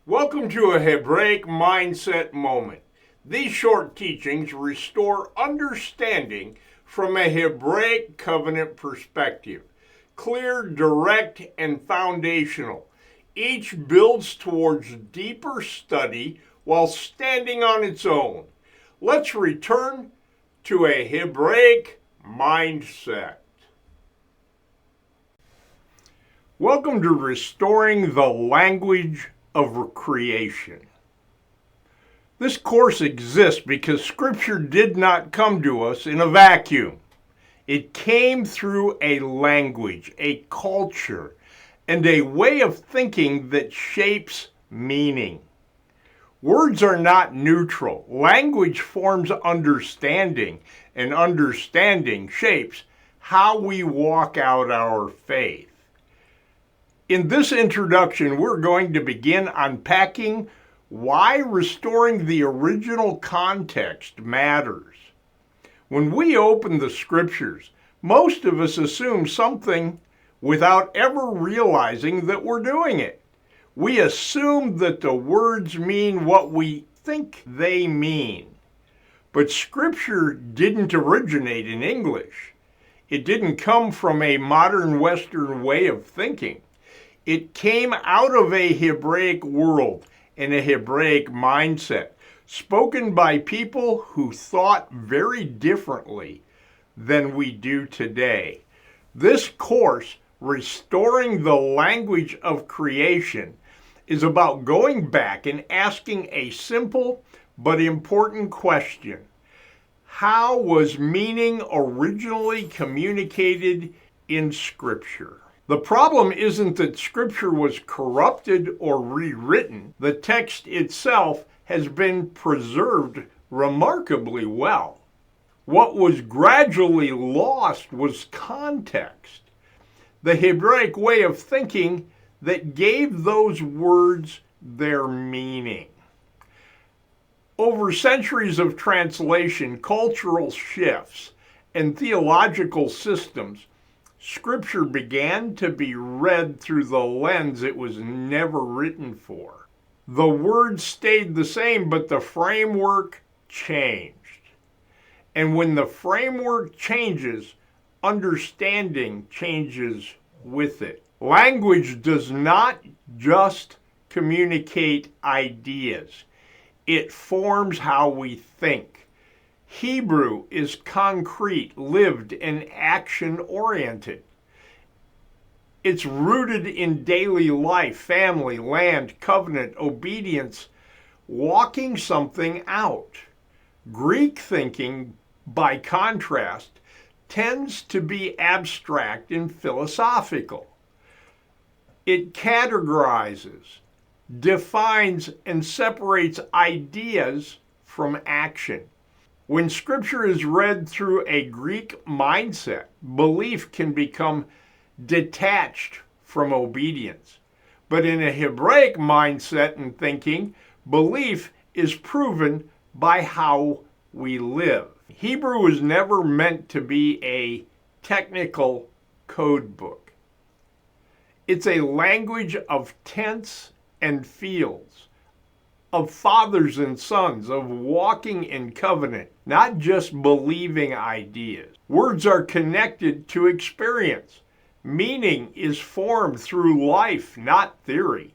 Welcome to a Hebraic Mindset Moment. These short teachings restore understanding from a Hebraic covenant perspective. Clear, direct, and foundational. Each builds towards deeper study while standing on its own. Let's return to a Hebraic mindset. Welcome to Restoring the Language of Creation. This course exists because Scripture did not come to us in a vacuum. It came through a language, a culture, and a way of thinking that shapes meaning. Words are not neutral. Language forms understanding, and understanding shapes how we walk out our faith. In this introduction, we're going to begin unpacking why restoring the original context matters. When we open the Scriptures, most of us assume something without ever realizing that we're doing it. We assume that the words mean what we think they mean. But Scripture didn't originate in English. It didn't come from a modern Western way of thinking. It came out of a Hebraic world and a Hebraic mindset, spoken by people who thought very differently than we do today. This course, Restoring the Language of Creation, is about going back and asking a simple but important question. How was meaning originally communicated in Scripture? The problem isn't that Scripture was corrupted or rewritten. The text itself has been preserved remarkably well. What was gradually lost was context, the Hebraic way of thinking that gave those words their meaning. Over centuries of translation, cultural shifts, and theological systems, Scripture began to be read through the lens it was never written for. The words stayed the same, but the framework changed. And when the framework changes, understanding changes with it. Language does not just communicate ideas. It forms how we think. Hebrew is concrete, lived, and action-oriented. It's rooted in daily life, family, land, covenant, obedience, walking something out. Greek thinking, by contrast, tends to be abstract and philosophical. It categorizes, defines, and separates ideas from action. When Scripture is read through a Greek mindset, belief can become detached from obedience. But in a Hebraic mindset and thinking, belief is proven by how we live. Hebrew was never meant to be a technical code book. It's a language of tense and feels, of fathers and sons, of walking in covenant, not just believing ideas. Words are connected to experience. Meaning is formed through life, not theory.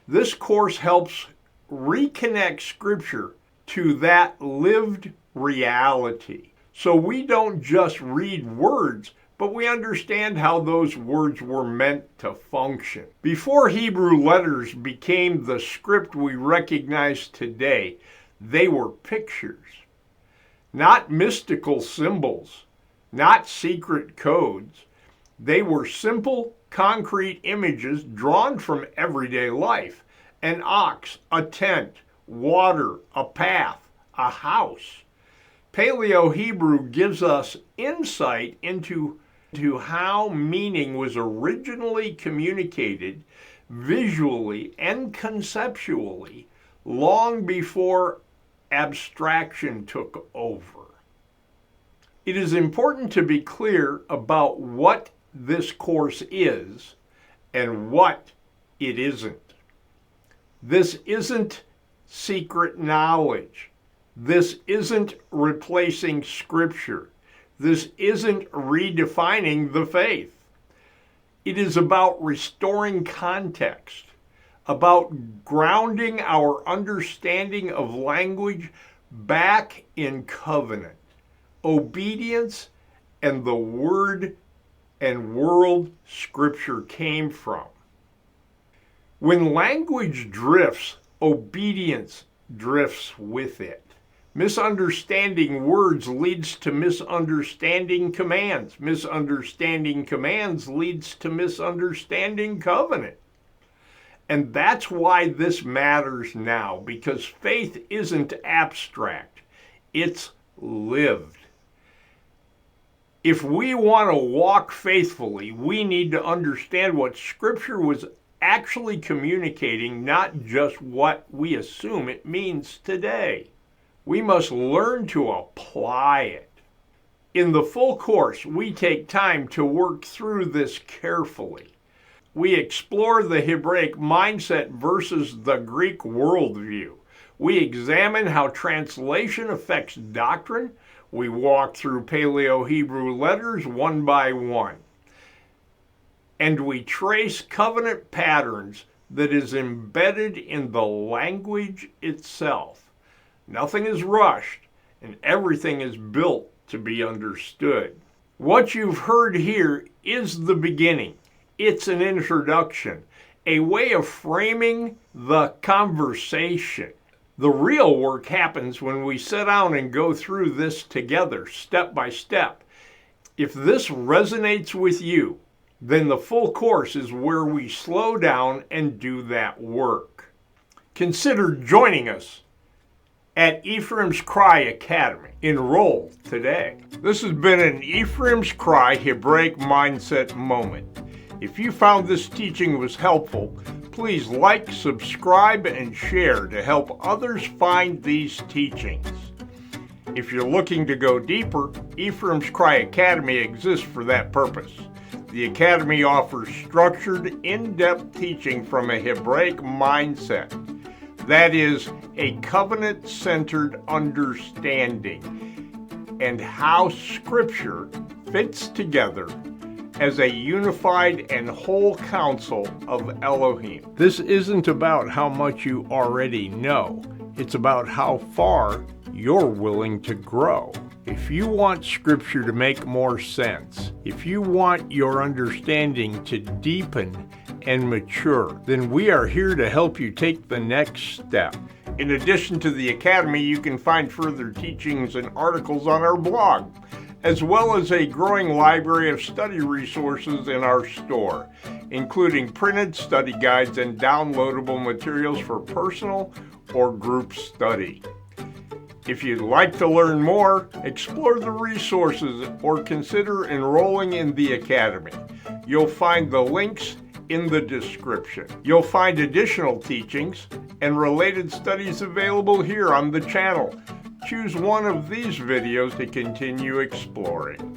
This course helps reconnect Scripture to that lived reality. So we don't just read words, but we understand how those words were meant to function. Before Hebrew letters became the script we recognize today, they were pictures, not mystical symbols, not secret codes. They were simple, concrete images drawn from everyday life: an ox, a tent, water, a path, a house. Paleo-Hebrew gives us insight into how meaning was originally communicated visually and conceptually long before abstraction took over. It is important to be clear about what this course is and what it isn't. This isn't secret knowledge. This isn't replacing Scripture. This isn't redefining the faith. It is about restoring context, about grounding our understanding of language back in covenant, obedience, and the word and world Scripture came from. When language drifts, obedience drifts with it. Misunderstanding words leads to misunderstanding commands. Misunderstanding commands leads to misunderstanding covenant. And that's why this matters now, because faith isn't abstract, it's lived. If we want to walk faithfully, we need to understand what Scripture was actually communicating, not just what we assume it means today. We must learn to apply it. In the full course, we take time to work through this carefully. We explore the Hebraic mindset versus the Greek worldview. We examine how translation affects doctrine. We walk through Paleo-Hebrew letters one by one. And we trace covenant patterns that is embedded in the language itself. Nothing is rushed, and everything is built to be understood. What you've heard here is the beginning. It's an introduction, a way of framing the conversation. The real work happens when we sit down and go through this together, step by step. If this resonates with you, then the full course is where we slow down and do that work. Consider joining us at Ephraim's Cry Academy. Enroll today. This has been an Ephraim's Cry Hebraic Mindset Moment. If you found this teaching was helpful, please like, subscribe, and share to help others find these teachings. If you're looking to go deeper, Ephraim's Cry Academy exists for that purpose. The Academy offers structured, in-depth teaching from a Hebraic mindset. That is, a covenant-centered understanding and how Scripture fits together as a unified and whole counsel of Elohim. This isn't about how much you already know. It's about how far you're willing to grow. If you want Scripture to make more sense, if you want your understanding to deepen and mature, then we are here to help you take the next step. In addition to the Academy, you can find further teachings and articles on our blog, as well as a growing library of study resources in our store, including printed study guides and downloadable materials for personal or group study. If you'd like to learn more, explore the resources, or consider enrolling in the Academy. You'll find the links in the description. You'll find additional teachings and related studies available here on the channel. Choose one of these videos to continue exploring.